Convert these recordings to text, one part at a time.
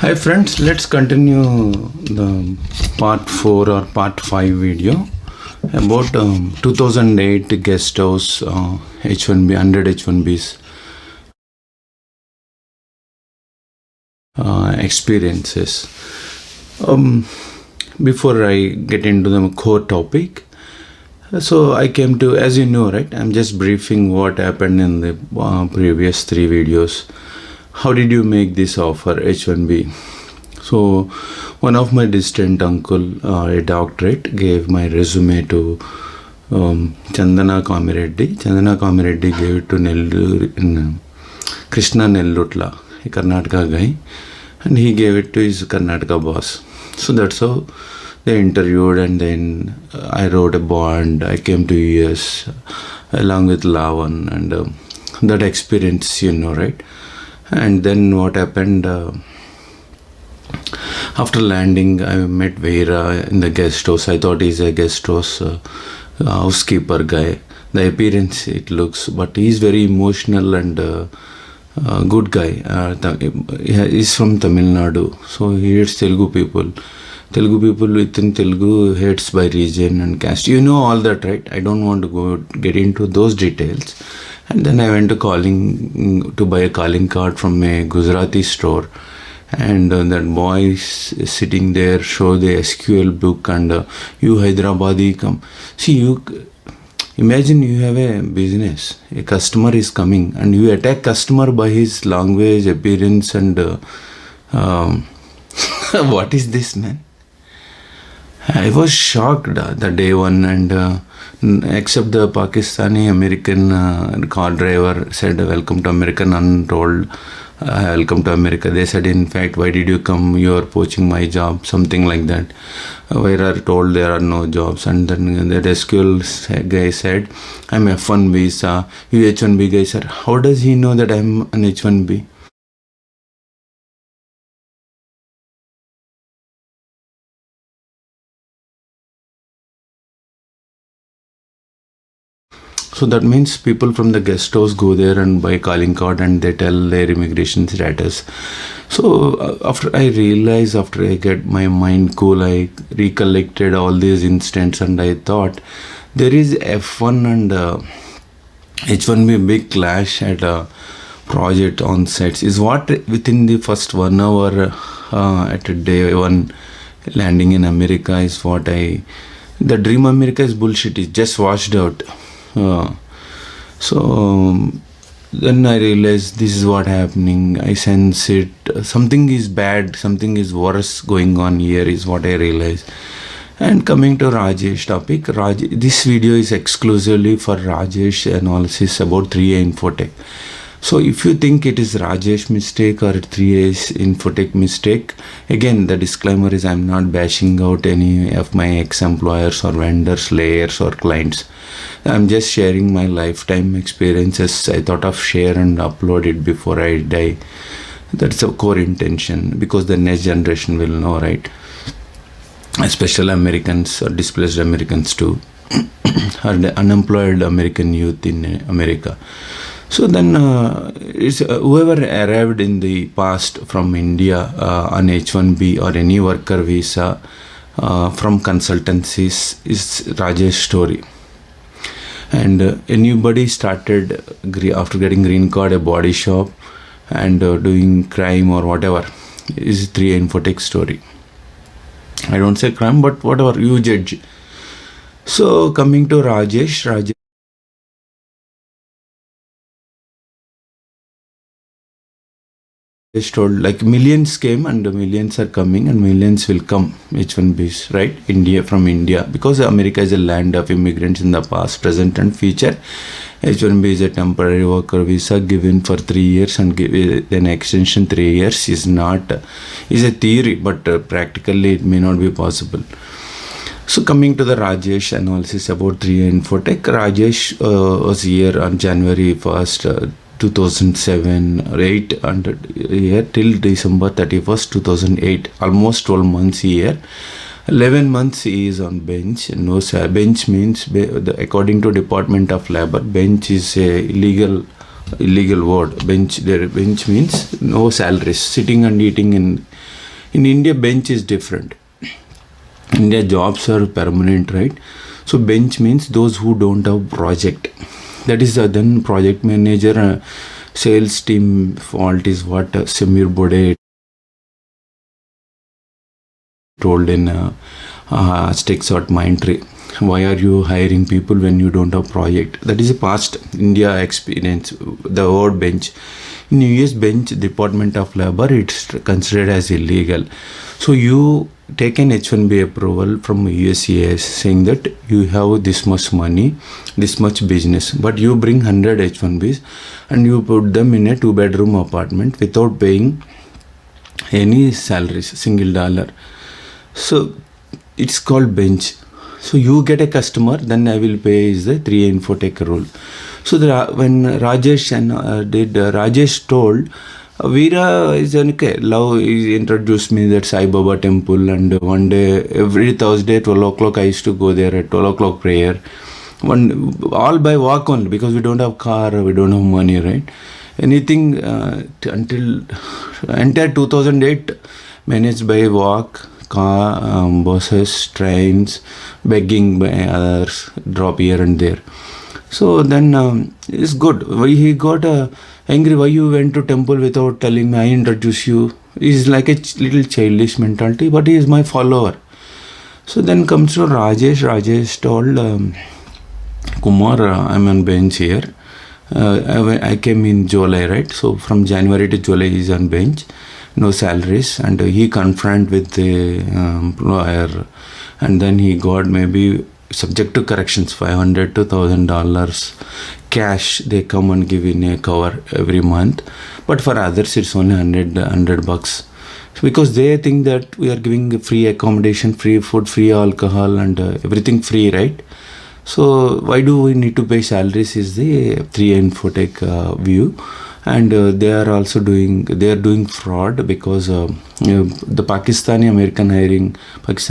Hi friends, let's continue the part 4 or part 5 video about 2008 guest house H-1B, 100 H-1Bs experiences. Before I get into the core topic, so I came to, as you know, right, I'm just briefing what happened in the previous 3 videos. How did you make this offer H-1B? So one of my distant uncle, a doctorate, gave my resume to Chandana Kamireddy. Chandana Kamireddy gave it to Krishna Nellutla, a Karnataka guy, and he gave it to his Karnataka boss. So that's how they interviewed, and then I wrote a bond. I came to US along with Lavan, and that experience, you know, right? And then what happened, after landing, I met Veera in the guest house. I thought he's a guest house housekeeper guy. The appearance, it looks, but he's very emotional and good guy. He's from Tamil Nadu, so he hates Telugu people. Telugu people within Telugu hates by region and caste. You know all that, right? I don't want to get into those details. And then I went to buy a calling card from a Gujarati store. And that boy is sitting there, show the SQL book, and you Hyderabadi come. See, you imagine you have a business, a customer is coming, and you attack customer by his language, appearance, and what is this, man? I was shocked the day one, and except the Pakistani American car driver said, "Welcome to America," untold. Welcome to America. They said, in fact, why did you come? You are poaching my job, something like that. We are told there are no jobs. And then the SQL guy said, I'm F1 visa. You H1B guy said, how does he know that I'm an H1B? So that means people from the guest house go there and buy calling card, and they tell their immigration status. So after I get my mind cool, I recollected all these incidents, and I thought there is F1 and H1B big clash at a project on sets. Is what within the first 1 hour at a day one landing in America is what the dream America is bullshit. It's just washed out. So then I realized this is what happening. I sense it. Something is bad, something is worse going on here is what I realized. And coming to Rajesh topic, this video is exclusively for Rajesh analysis about 3A Infotech. So if you think it is Rajesh mistake or 3A's Infotech mistake, again the disclaimer is I'm not bashing out any of my ex-employers or vendors, layers or clients. I'm just sharing my lifetime experiences. I thought of share and upload it before I die. That's a core intention, because the next generation will know, right? Especially Americans or displaced Americans too, or the unemployed American youth in America. So then whoever arrived in the past from India on H-1B or any worker visa from consultancies is Rajesh story. And anybody started after getting green card, a body shop, and doing crime or whatever is 3A Infotech story. I don't say crime, but whatever, you judge. So coming to Rajesh told like millions came and millions are coming and millions will come H-1Bs, right? From India, because America is a land of immigrants in the past, present and future. H-1B is a temporary worker visa given for 3 years, and then extension 3 years is a theory, but practically it may not be possible. So coming to the Rajesh analysis about 3A Infotech, Rajesh was here on January 1st, 2007 or 8 here till December 31st, 2008. Almost 12 months here. 11 months he is on bench. No, bench means, according to Department of Labor, bench is a illegal word. Bench means no salaries, sitting and eating in In India, bench is different. India jobs are permanent, right? So bench means those who don't have project. That is then project manager, sales team fault is what Samir Bode told in Sticks at Mindtree. Why are you hiring people when you don't have project? That is a past India experience. The word bench. In US bench, Department of Labor, it's considered as illegal. So you take an H-1B approval from U.S.C saying that you have this much money, this much business, but you bring 100 H-1Bs and you put them in a 2-bedroom apartment without paying any salaries, single dollar. So it's called bench. So you get a customer, then I will pay is the 3 info take rule. So when Rajesh Rajesh told, Veera is okay. Love he introduced me that Sai Baba temple, and one day every Thursday 12 o'clock I used to go there at 12 o'clock prayer. All by walk only, because we don't have car, we don't have money, right? Anything until entire 2008 managed by walk, car, buses, trains, begging by others, drop here and there. So then it's good. Why he got angry? Why you went to temple without telling me? I introduce you. He's like a little childish mentality, but he is my follower. So then comes to Rajesh. Rajesh told Kumar, I'm on bench here. I came in July, right? So from January to July he's on bench, no salaries, and he confront with the employer, and then he got maybe subject to corrections $500 to $1,000 cash. They come and give in a cover every month, but for others it's only $100 because they think that we are giving free accommodation, free food, free alcohol, and everything free, right? So why do we need to pay salaries is the 3 Infotech view. And they are also doing fraud, because the Pakistani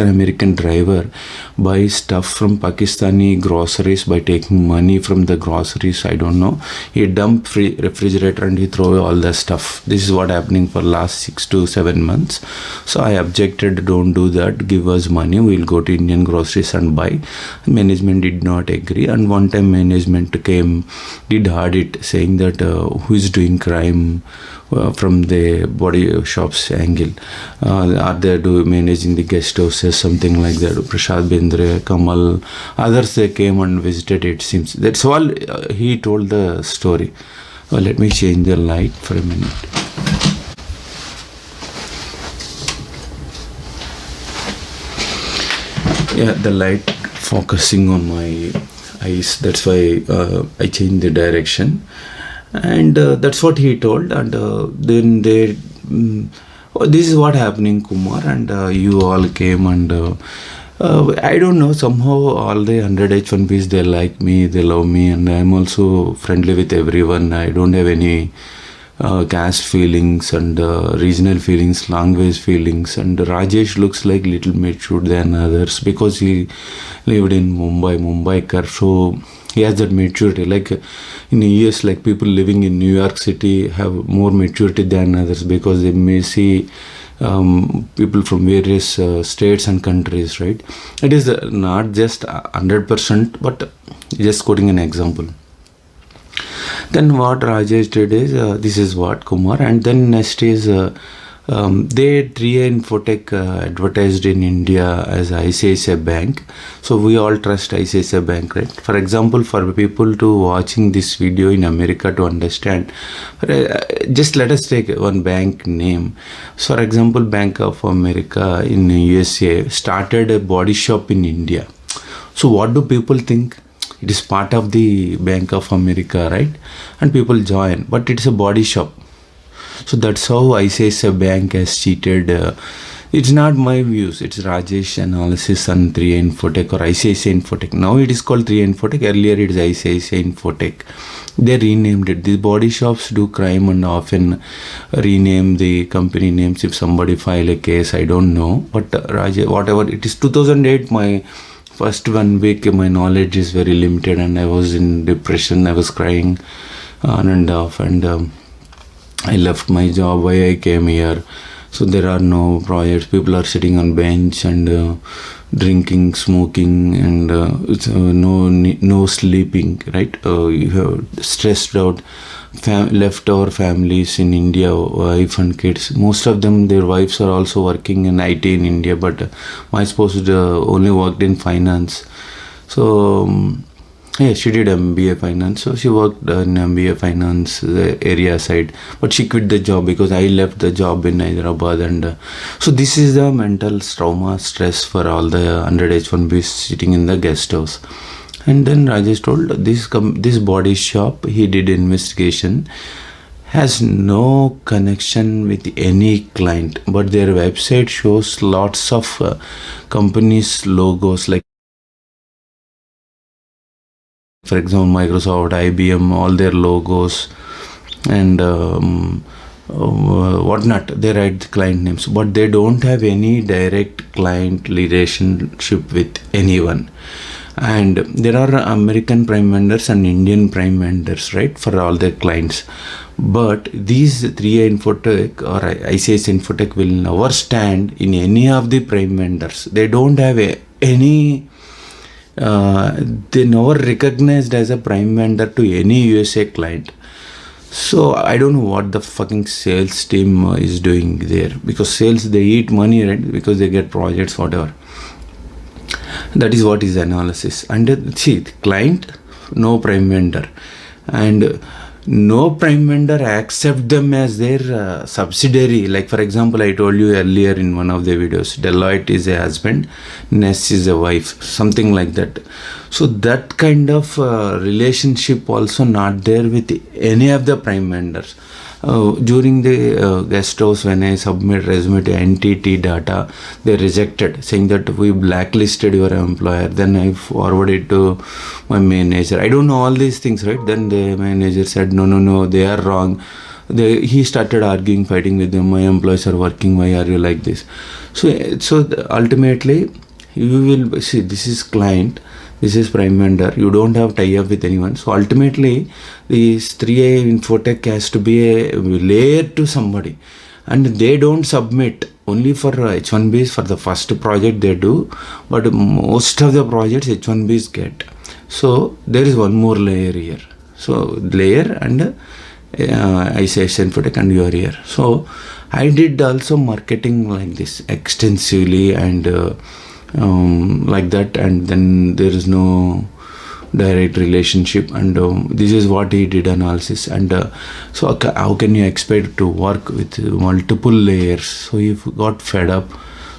American driver buys stuff from Pakistani groceries by taking money from the groceries. I don't know, he dump free refrigerator and he throw away all the stuff. This is what happening for last 6 to 7 months. So I objected, don't do that, give us money, we'll go to Indian groceries and buy. Management did not agree, and one time management did audit saying that who is doing crime from the body shops angle, are they managing the guest houses, something like that. Prashad Bendre, Kamal, others, they came and visited, it seems. That's all he told the story. Well, let me change the light for a minute. Yeah, the light focusing on my eyes, that's why I changed the direction. And that's what he told. And then this is what happening, Kumar, and you all came, and I don't know, somehow all the 100 H-1Bs, they like me, they love me, and I'm also friendly with everyone. I don't have any caste feelings and regional feelings, language feelings. And Rajesh looks like little mature than others because he lived in Mumbai, so he has that maturity. Like in the US, like people living in New York City have more maturity than others, because they may see people from various states and countries, right? It is not just 100%, but just quoting an example. Then what Rajesh did is, this is what Kumar, and then next is they Tria Infotech advertised in India as ICICI Bank. So we all trust ICICI Bank, right? For example, for people to watching this video in America to understand, just let us take one bank name. So for example, Bank of America in USA started a body shop in India. So what do people think? It is part of the Bank of America, right? And people join, but it's a body shop. So that's how ICICI Bank has cheated. It's not my views, it's Rajesh analysis on 3 Infotech or ICICI Infotech. Now it is called 3 Infotech, earlier it is ICICI Infotech. They renamed it. The body shops do crime and often rename the company names if somebody file a case, I don't know. But Rajesh, whatever, it is 2008, my first 1 week, my knowledge is very limited, and I was in depression, I was crying on and off, and I left my job. Why I came here? So there are no projects. People are sitting on bench and drinking, smoking, and no sleeping. Right? You have stressed out. Leftover families in India, wife and kids. Most of them, their wives are also working in IT in India. But my spouse only worked in finance. So yeah, she did MBA finance. So she worked in MBA finance area side, but she quit the job because I left the job in Hyderabad. And so this is the mental trauma, stress for all the 100 H-1Bs sitting in the guest house. And then Rajesh told this body shop, he did investigation, has no connection with any client, but their website shows lots of companies logos, like for example Microsoft, IBM, all their logos and whatnot. They write the client names, but they don't have any direct client relationship with anyone. And there are American prime vendors and Indian prime vendors, right, for all their clients. But these 3A Infotech or ICS Infotech will never stand in any of the prime vendors. They don't have any they never recognized as a prime vendor to any USA client. So I don't know what the fucking sales team is doing there, because sales, they eat money, right, because they get projects, whatever. That is what is analysis. And see, client, no prime vendor, and no prime vendor accept them as their subsidiary. Like for example, I told you earlier in one of the videos, Deloitte is a husband, Ness is a wife, something like that. So that kind of relationship also not there with any of the prime vendors. During the guest house, when I submit resume to NTT Data, they rejected, saying that we blacklisted your employer. Then I forwarded to my manager. I don't know all these things, right? Then the manager said, no, they are wrong. He started arguing, fighting with them. My employees are working. Why are you like this? So ultimately, you will see, this is client, this is prime vendor. You don't have tie-up with anyone. So ultimately, this 3A Infotech has to be a layer to somebody. And they don't submit only for H-1Bs for the first project they do. But most of the projects H-1Bs get. So there is one more layer here. So layer and ICS Infotech, and you are here. So I did also marketing like this extensively and like that, and then there is no direct relationship. And this is what he did analysis. And so how can you expect to work with multiple layers? So he got fed up.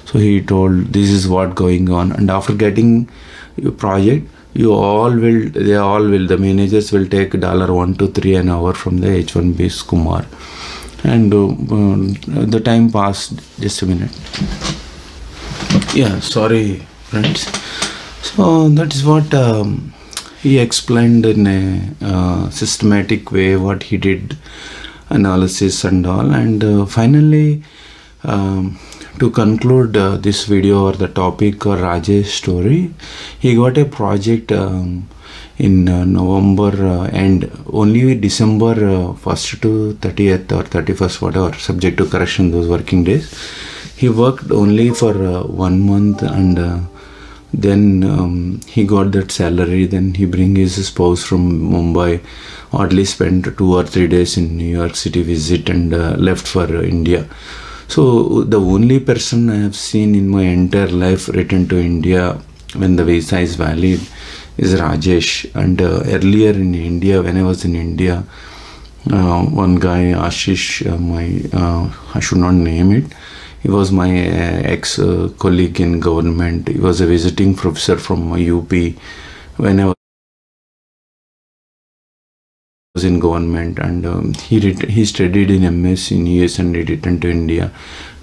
So he told, this is what going on. And after getting your project, the managers will take $1 to $3 an hour from the H-1Bs, Kumar. And the time passed. Just a minute. Yeah, sorry friends. So that is what he explained in a systematic way, what he did, analysis and all. And finally, to conclude this video or the topic or Rajesh story, he got a project in November end, only December 1st to 30th or 31st, whatever, subject to correction, those working days. He worked only for 1 month, and then he got that salary. Then he bring his spouse from Mumbai, oddly spent 2 or 3 days in New York City visit, and left for India. So the only person I have seen in my entire life return to India when the visa is valid is Rajesh. And earlier in India, when I was in India, one guy, Ashish, I should not name it, he was my ex-colleague in government. He was a visiting professor from UP when I was in government, and he studied in MS in US and he returned to India.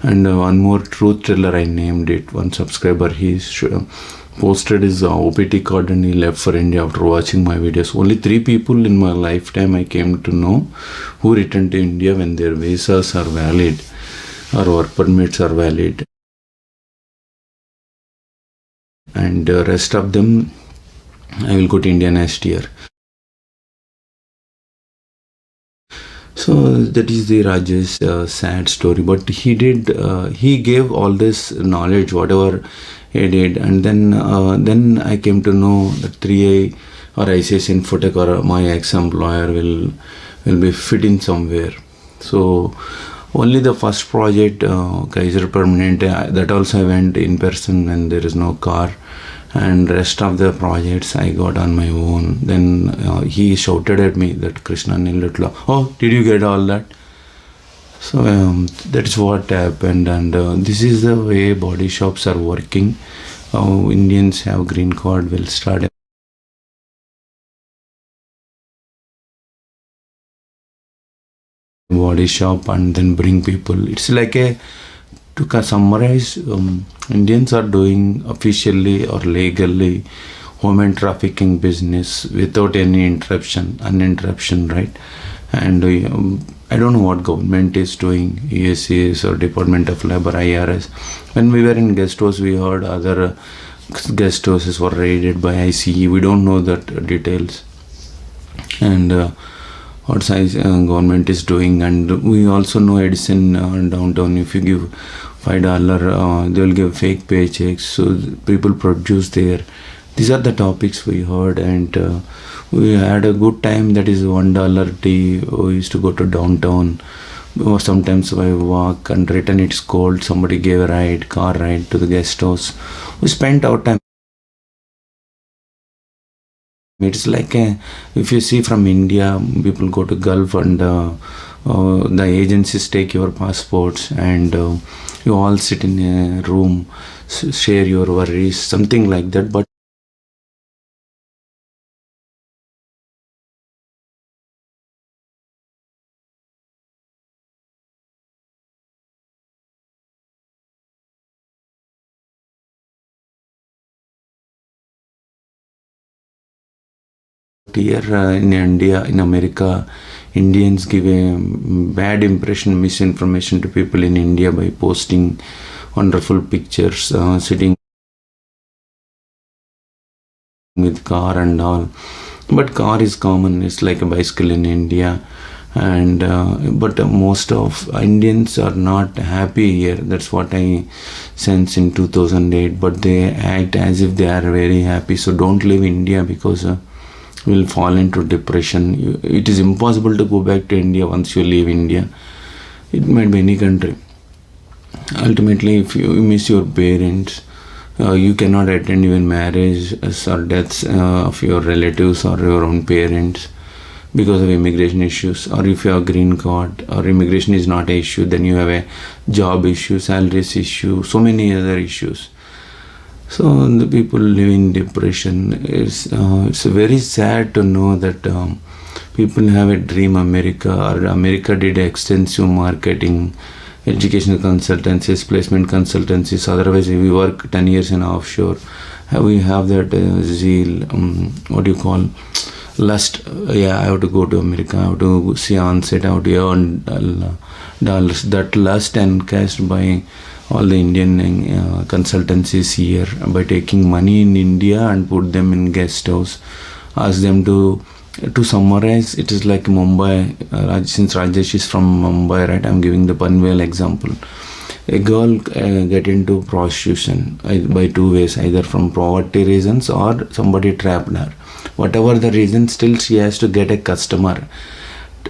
And one more truth teller, I named it, one subscriber, he posted his OPT card and he left for India after watching my videos. Only 3 people in my lifetime I came to know who returned to India when their visas are valid or work permits are valid, and the rest of them I will go to India next year. So So that is the Rajesh sad story. But he gave all this knowledge, whatever he did, and then I came to know that 3A or ICS Infotech or my ex-employer will be fitting somewhere. So only the first project, Kaiser Permanente, that also I went in person when there is no car, and rest of the projects I got on my own. Then he shouted at me that Krishna Nilutla, oh, did you get all that? So that's what happened, and this is the way body shops are working. Indians have green card will start a body shop and then bring people. It's like a to summarize, Indians are doing officially or legally human trafficking business without any uninterruption, right? And I don't know what government is doing, U.S.C or Department of Labor, IRS. When we were in guest house, we heard other guest houses were raided by ICE. We don't know that details. And what size government is doing, and we also know Edison downtown, if you give $5, they will give fake paychecks, so people produce there. These are the topics we heard, and we had a good time. That is $1 tea. We used to go to downtown, sometimes by walk, and return it's cold. Somebody gave a car ride to the guest house. We spent our time. It's like if you see from India, people go to Gulf, and the agencies take your passports, and you all sit in a room, share your worries, something like that. But here in India, in America, Indians give a bad impression, misinformation to people in India by posting wonderful pictures, sitting with car and all. But car is common, it's like a bicycle in India. And but most of Indians are not happy here. That's what I sense in 2008. But they act as if they are very happy. So don't leave India, because will fall into depression. It is impossible to go back to India once you leave India. It might be any country. Ultimately, if you miss your parents, you cannot attend even marriages or deaths of your relatives or your own parents because of immigration issues. Or if you have green card or immigration is not an issue, then you have a job issue, salaries issue, so many other issues. So the people live in depression. It's very sad to know that people have a dream America, or America did extensive marketing, educational consultancies, placement consultancies. Otherwise, we work 10 years in offshore. We have that zeal, what do you call, lust. Yeah, I have to go to America, I have to see onset, I have to earn dollars. That lust encased by all the Indian consultancies here, by taking money in India and put them in guest house, ask them to summarize. It is like Mumbai. Since Rajesh is from Mumbai, right, I'm giving the Pub.L example. A girl get into prostitution by two ways, either from poverty reasons or somebody trapped her. Whatever the reason, still she has to get a customer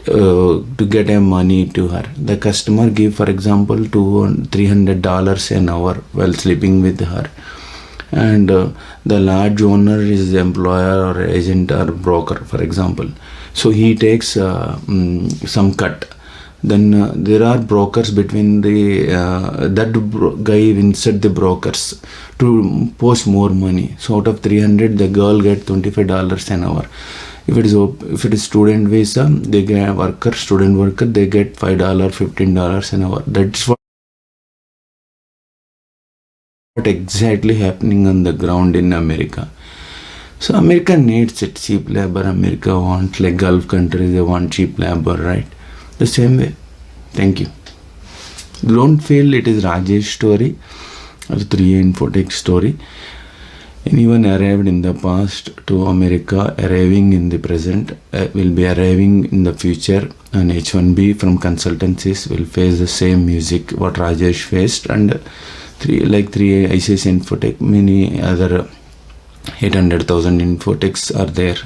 to get a money to her. The customer give, for example, $200-300 an hour while sleeping with her, and the large owner is the employer or agent or broker, for example. So he takes some cut. Then there are brokers between the guy insert the brokers to post more money. So out of 300, the girl get $25 an hour. If it is student visa, they get student worker, they get $5, $15 an hour. That's what exactly happening on the ground in America. So America needs it, cheap labor. America wants, like Gulf countries, they want cheap labor, right? The same way. Thank you. Don't feel it is Rajesh story or 3A Infotech story. Anyone arrived in the past to America, arriving in the present, will be arriving in the future. An H-1B from consultancies will face the same music what Rajesh faced, and three ICS Infotech, many other 800,000 Infotechs are there.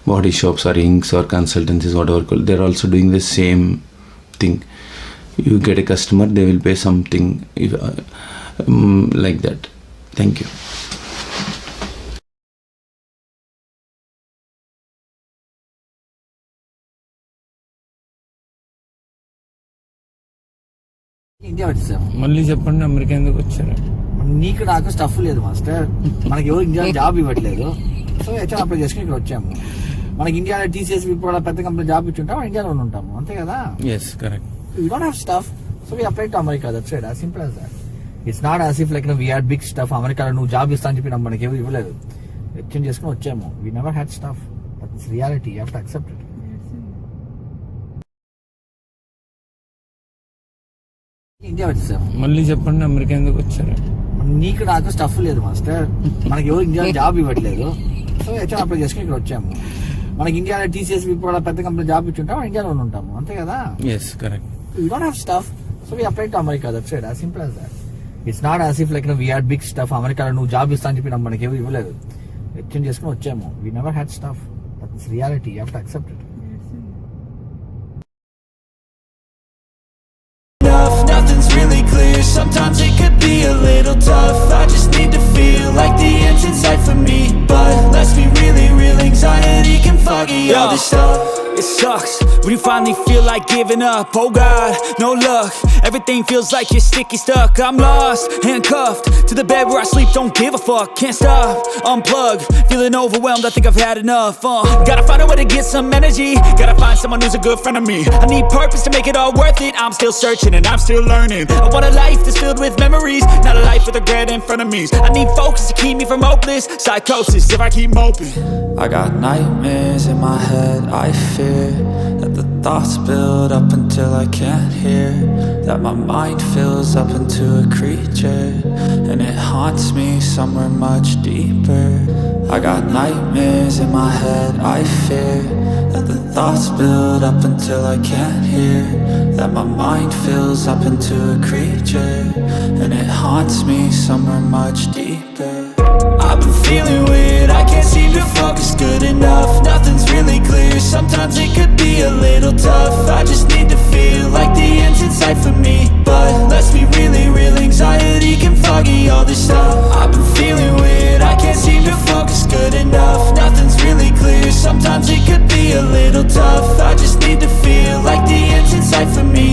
Body shops or inks or consultancies, whatever called, they're also doing the same thing. You get a customer, they will pay something like that. Thank you. India వచ్చేసాము. మళ్ళీ చెప్పండి, America ఎందుకు వచ్చారు? నీకు నాకు stuff లేదు master, మనకి ఎవరు ఇండియా జాబ్ ఇవ్వట్లేదు. సో హెచ్ఆర్ అప్లై చేసుకుని ఇక్కడ వచ్చాము. మనకి ఇండియాలో టీసీఎస్ కూడా పెద్ద కంపెనీ జాబ్ ఇచ్చుంటాం, మనం ఇండియాలో ఉంటాము, అంతే కదా. Yes, correct. We don't have stuff, so we applied to America. That's it, as simple as that. It's not as if like we had big stuff. అమెరికాలో నువ్వు జాబ్ ఇస్తా అని చెప్పి మనకి ఎవరు ఇవ్వలేదు, ఎక్స్చేంజ్ చేసుకుని వచ్చాము. We never had stuff, but it's reality. You have to accept it. India వచ్చేసాము. మళ్ళీ చెప్పండి, అమెరికా ఎందుకు వచ్చారు? నీకు నాకు స్టఫ్ లేదు మాస్టర్, మనకి ఎవరు ఇండియాలో జాబ్ ఇవ్వట్లేదు. సో హెచ్ఆర్ అప్లై చేసుకుని ఇక్కడ వచ్చాము. మనకి ఇండియాలో టీసీఎస్ కూడా పెద్ద కంపెనీ జాబ్ ఇచ్చుంటాం, మనం ఇండియాలో ఉంటాము, అంతే కదా. Yes, correct. We don't have stuff, so we applied to America. That's it, as simple as that. It's not as if like we had big stuff. అమెరికాలో నువ్వు జాబ్ ఇస్తా అని చెప్పి మనకి ఎవరు ఇవ్వలేదు, ఎక్స్చేంజ్ చేసుకుని వచ్చాము. We never had stuff, but it's reality. You have to accept it. Nothing's really clear, sometimes it could be a little tough. I just need to feel like the end's in sight for me. But let's be really real, anxiety can foggy all this stuff. It sucks when you finally feel like giving up. Oh God, no luck, everything feels like you're sticky stuck. I'm lost, handcuffed to the bed where I sleep, don't give a fuck. Can't stop, unplug, feeling overwhelmed, I think I've had enough. Gotta find a way to get some energy, gotta find someone who's a good friend of me. I need purpose to make it all worth it, I'm still searching and I'm still learning. I want a life that's filled with memories, not a life with regret and frenemies. I need focus to keep me from hopeless psychosis if I keep moping. I got nightmares in my head, I fear that the thoughts build up until I can't hear, that my mind fills up into a creature and it haunts me somewhere much deeper. I got nightmares in my head, I fear that the thoughts build up until I can't hear, that my mind fills up into a creature and it haunts me somewhere much deeper. I've been feeling weird, I can't seem to focus good enough. Nothing's really clear, sometimes it could be a little tough. I just need to feel like the end's in sight for me. But let's be really real, anxiety can foggy all this stuff. I've been feeling weird, I can't seem to focus good enough. Nothing's really clear, sometimes it could be a little tough. I just need to feel like the end's in sight for me.